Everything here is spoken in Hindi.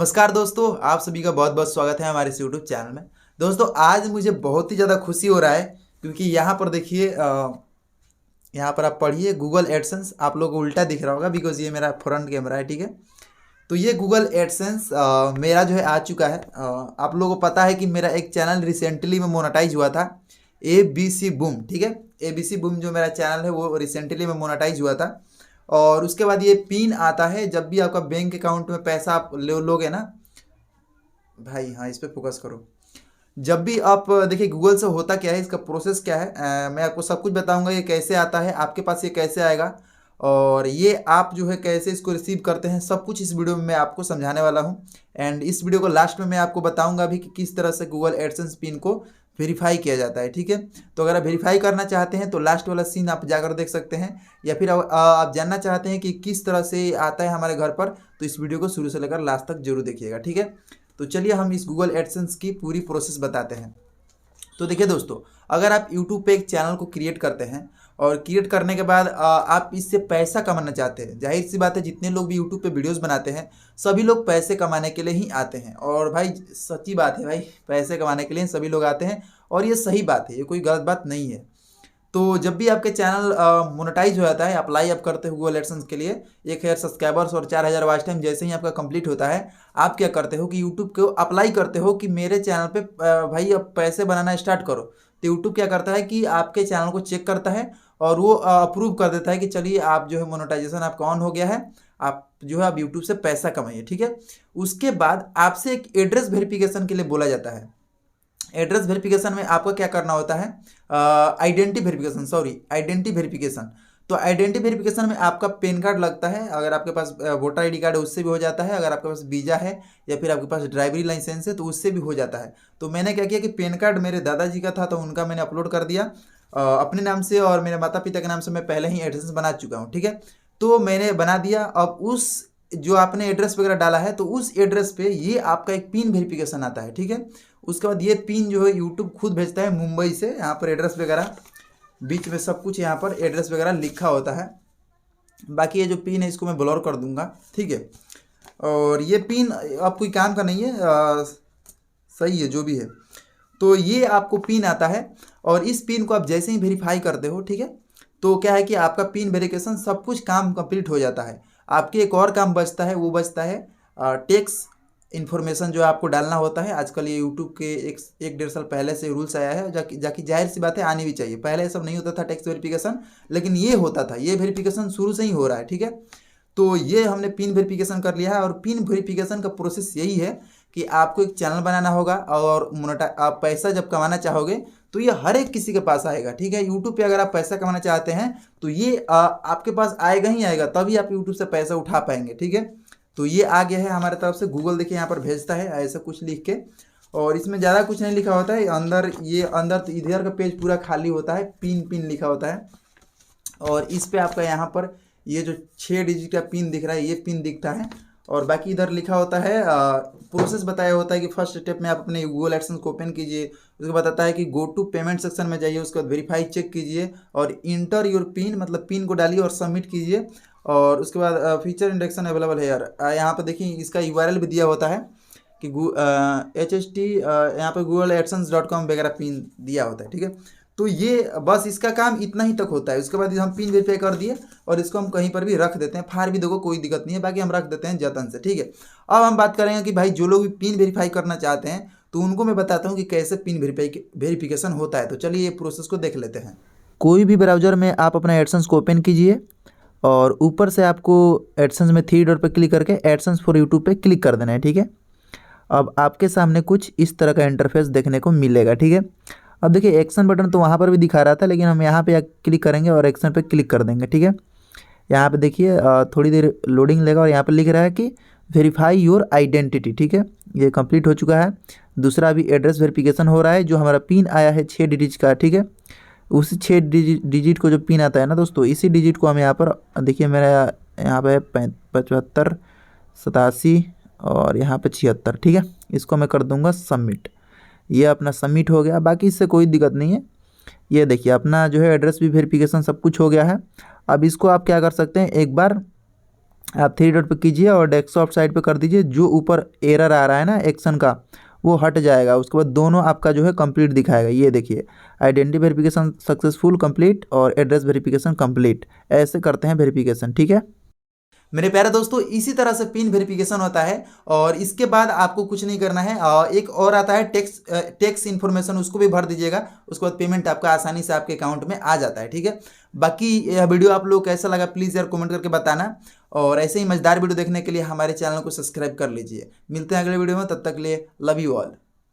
नमस्कार दोस्तों, आप सभी का बहुत बहुत स्वागत है हमारे इस यूट्यूब चैनल में। दोस्तों, आज मुझे बहुत ही ज़्यादा खुशी हो रहा है क्योंकि यहाँ पर देखिए, यहाँ पर आप पढ़िए गूगल एडसेंस। आप लोगों को उल्टा दिख रहा होगा बिकॉज ये मेरा फ्रंट कैमरा है, ठीक है। तो ये गूगल एडसेंस मेरा जो है आ चुका है। आप लोगों को पता है कि मेरा एक चैनल रिसेंटली में मोनेटाइज हुआ था, ABC बूम, ठीक है। ABC बूम जो मेरा चैनल है वो रिसेंटली में मोनेटाइज हुआ था। और उसके बाद ये पिन आता है जब भी आपका बैंक अकाउंट में पैसा आप लोगे ना भाई। हाँ, इस पे फोकस करो। जब भी आप देखिए गूगल से होता क्या है, इसका प्रोसेस क्या है, मैं आपको सब कुछ बताऊंगा। ये कैसे आता है आपके पास, ये कैसे आएगा, और ये आप जो है कैसे इसको रिसीव करते हैं, सब कुछ इस वीडियो में मैं आपको समझाने वाला हूँ। एंड इस वीडियो को लास्ट में मैं आपको बताऊंगा भी कि किस तरह से गूगल एडसेंस पिन को वेरीफाई किया जाता है, ठीक है। तो अगर आप वेरीफाई करना चाहते हैं तो लास्ट वाला सीन आप जाकर देख सकते हैं, या फिर आप जानना चाहते हैं कि किस तरह से आता है हमारे घर पर, तो इस वीडियो को शुरू से लेकर लास्ट तक जरूर देखिएगा, ठीक है। तो चलिए हम इस गूगल एडसेंस की पूरी प्रोसेस बताते हैं। तो देखिए दोस्तों, अगर आप यूट्यूब पे एक चैनल को क्रिएट करते हैं और क्रिएट करने के बाद आप इससे पैसा कमाना चाहते हैं, जाहिर सी बात है जितने लोग भी यूट्यूब पे वीडियोस बनाते हैं सभी लोग पैसे कमाने के लिए ही आते हैं। और भाई सच्ची बात है भाई, पैसे कमाने के लिए सभी लोग आते हैं और ये सही बात है, ये कोई गलत बात नहीं है। तो जब भी आपके चैनल मोनेटाइज हो जाता है, अप्लाई आप करते हो गूगल एडसेंस के लिए, 1,000 सब्सक्राइबर्स और 4,000 वॉच टाइम जैसे ही आपका कंप्लीट होता है, आप क्या करते हो कि यूट्यूब को अप्लाई करते हो कि मेरे चैनल पे भाई अब पैसे बनाना स्टार्ट करो। तो यूट्यूब क्या करता है कि आपके चैनल को चेक करता है और वो अप्रूव कर देता है कि चलिए आप जो है मोनेटाइजेशन आपका ऑन हो गया है, आप जो है अब यूट्यूब से पैसा कमाइए, ठीक है। उसके बाद आपसे एक एड्रेस वेरिफिकेशन के लिए बोला जाता है। एड्रेस वेरिफिकेशन में आपको क्या करना होता है, identity verification, sorry identity verification. तो आइडेंटिटी वेरिफिकेशन में आपका पैन कार्ड लगता है, अगर आपके पास वोटर आईडी कार्ड है उससे भी हो जाता है, अगर आपके पास वीज़ा है या फिर आपके पास ड्राइवरी लाइसेंस है तो उससे भी हो जाता है। तो मैंने क्या किया कि पैन कार्ड मेरे दादाजी का था तो उनका मैंने अपलोड कर दिया अपने नाम से, और मेरे माता पिता के नाम से मैं पहले ही एड्रेस बना चुका हूँ, ठीक है। तो मैंने बना दिया। अब उस जो आपने एड्रेस वगैरह डाला है तो उस एड्रेस पे ये आपका एक पिन वेरिफिकेशन आता है, ठीक है। उसके बाद ये पिन जो है यूट्यूब खुद भेजता है मुंबई से, यहाँ पर एड्रेस वगैरह बीच में सब कुछ यहाँ पर एड्रेस वगैरह लिखा होता है। बाकी ये जो पिन है इसको मैं ब्लर कर दूंगा, ठीक है। और ये पिन अब कोई काम का नहीं है, सही है जो भी है। तो ये आपको पिन आता है और इस पिन को आप जैसे ही वेरीफाई करते हो, ठीक है, तो क्या है कि आपका पिन वेरिफिकेशन सब कुछ काम कंप्लीट हो जाता है। आपके एक और काम बचता है, वो बचता है टैक्स इन्फॉर्मेशन जो आपको डालना होता है। आजकल ये यूट्यूब के एक डेढ़ साल पहले से रूल्स आया है, जाकि जाहिर सी बात है आनी भी चाहिए। पहले सब नहीं होता था टैक्स वेरिफिकेशन, लेकिन ये होता था, ये वेरिफिकेशन शुरू से ही हो रहा है, ठीक है। तो ये हमने पिन वेरिफिकेशन कर लिया है और पिन वेरिफिकेशन का प्रोसेस यही है कि आपको एक चैनल बनाना होगा और आप पैसा जब कमाना चाहोगे तो ये हर एक किसी के पास आएगा, ठीक है। यूट्यूब पे अगर आप पैसा कमाना चाहते हैं तो ये आपके पास आएगा ही आएगा, तभी आप यूट्यूब से पैसा उठा पाएंगे, ठीक है। तो ये आ गया है हमारे तरफ से, गूगल देखिए यहाँ पर भेजता है ऐसा कुछ लिख के, और इसमें ज़्यादा कुछ नहीं लिखा होता है अंदर। ये अंदर तो इधर का पेज पूरा खाली होता है, पिन पिन लिखा होता है। और इस पे आपका यहाँ पर ये जो 6 डिजिट का पिन दिख रहा है ये पिन दिखता है, और बाकी इधर लिखा होता है प्रोसेस बताया होता है कि फर्स्ट स्टेप में आप अपने गूगल एडसेंस को ओपन कीजिए। उसके बाद बताता है कि गो टू पेमेंट सेक्शन में जाइए, उसके बाद वेरीफाई चेक कीजिए और इंटर योर पिन, मतलब पिन को डालिए और सबमिट कीजिए। और उसके बाद फीचर इंडक्शन अवेलेबल है यार, यहाँ पर देखिए इसका यूआरएल भी दिया होता है कि HST यहाँ पे google.adsense.com वगैरह पिन दिया होता है, ठीक है। तो ये बस इसका काम इतना ही तक होता है। उसके बाद हम पिन वेरीफाई कर दिए और इसको हम कहीं पर भी रख देते हैं, फाड़ भी दोगे कोई दिक्कत नहीं है, बाकी हम रख देते हैं जतन से, ठीक है। अब हम बात करेंगे कि भाई जो लोग भी पिन वेरीफाई करना चाहते हैं तो उनको मैं बताता हूँ कि कैसे पिन वेरिफिकेशन होता है। तो चलिए ये प्रोसेस को देख लेते हैं। कोई भी ब्राउज़र में आप अपना एडसेंस को ओपन कीजिए और ऊपर से आपको एडसेंस में 3 डॉट पर क्लिक करके एडसेंस फॉर यूट्यूब पे क्लिक कर देना है, ठीक है। अब आपके सामने कुछ इस तरह का इंटरफेस देखने को मिलेगा, ठीक है। अब देखिए एक्शन बटन तो वहाँ पर भी दिखा रहा था, लेकिन हम यहाँ पे क्लिक करेंगे और एक्शन पे क्लिक कर देंगे, ठीक है। यहाँ पे देखिए थोड़ी देर लोडिंग लेगा और यहाँ पे लिख रहा है कि वेरीफाई योर आइडेंटिटी, ठीक है। ये कंप्लीट हो चुका है। दूसरा अभी एड्रेस वेरिफिकेशन हो रहा है, जो हमारा पिन आया है 6 डिजिट का, ठीक है। उसी 6 डिजिट को जो पिन आता है ना दोस्तों, इसी डिजिट को हम यहाँ पर देखिए मेरा यहाँ पे 75 87 और यहाँ पे 76, ठीक है। इसको मैं कर दूंगा सबमिट। ये अपना सबमिट हो गया, बाकी इससे कोई दिक्कत नहीं है। ये देखिए अपना जो है एड्रेस भी वेरिफिकेशन सब कुछ हो गया है। अब इसको आप क्या कर सकते हैं, एक बार आप थ्री डॉट पे कीजिए और डेस्कटॉप साइड पे कर दीजिए। जो ऊपर एरर आ रहा है ना एक्शन का, वो हट जाएगा। उसके बाद दोनों आपका जो है कंप्लीट दिखाएगा। ये देखिए, आइडेंटिटी वेरिफिकेशन सक्सेसफुल कंप्लीट और एड्रेस वेरिफिकेशन कंप्लीट, ऐसे करते हैं वेरिफिकेशन। ठीक है मेरे प्यारे दोस्तों, इसी तरह से पिन वेरिफिकेशन होता है। और इसके बाद आपको कुछ नहीं करना है। एक और आता है टैक्स इन्फॉर्मेशन, उसको भी भर दीजिएगा। उसके बाद पेमेंट आपका आसानी से आपके अकाउंट में आ जाता है। ठीक है, बाकी यह वीडियो आप लोग कैसा लगा प्लीज़ यार कमेंट करके बताना। और ऐसे ही मजेदार वीडियो देखने के लिए हमारे चैनल को सब्सक्राइब कर लीजिए। मिलते हैं अगले वीडियो में, तब तक के लिए लव यू ऑल।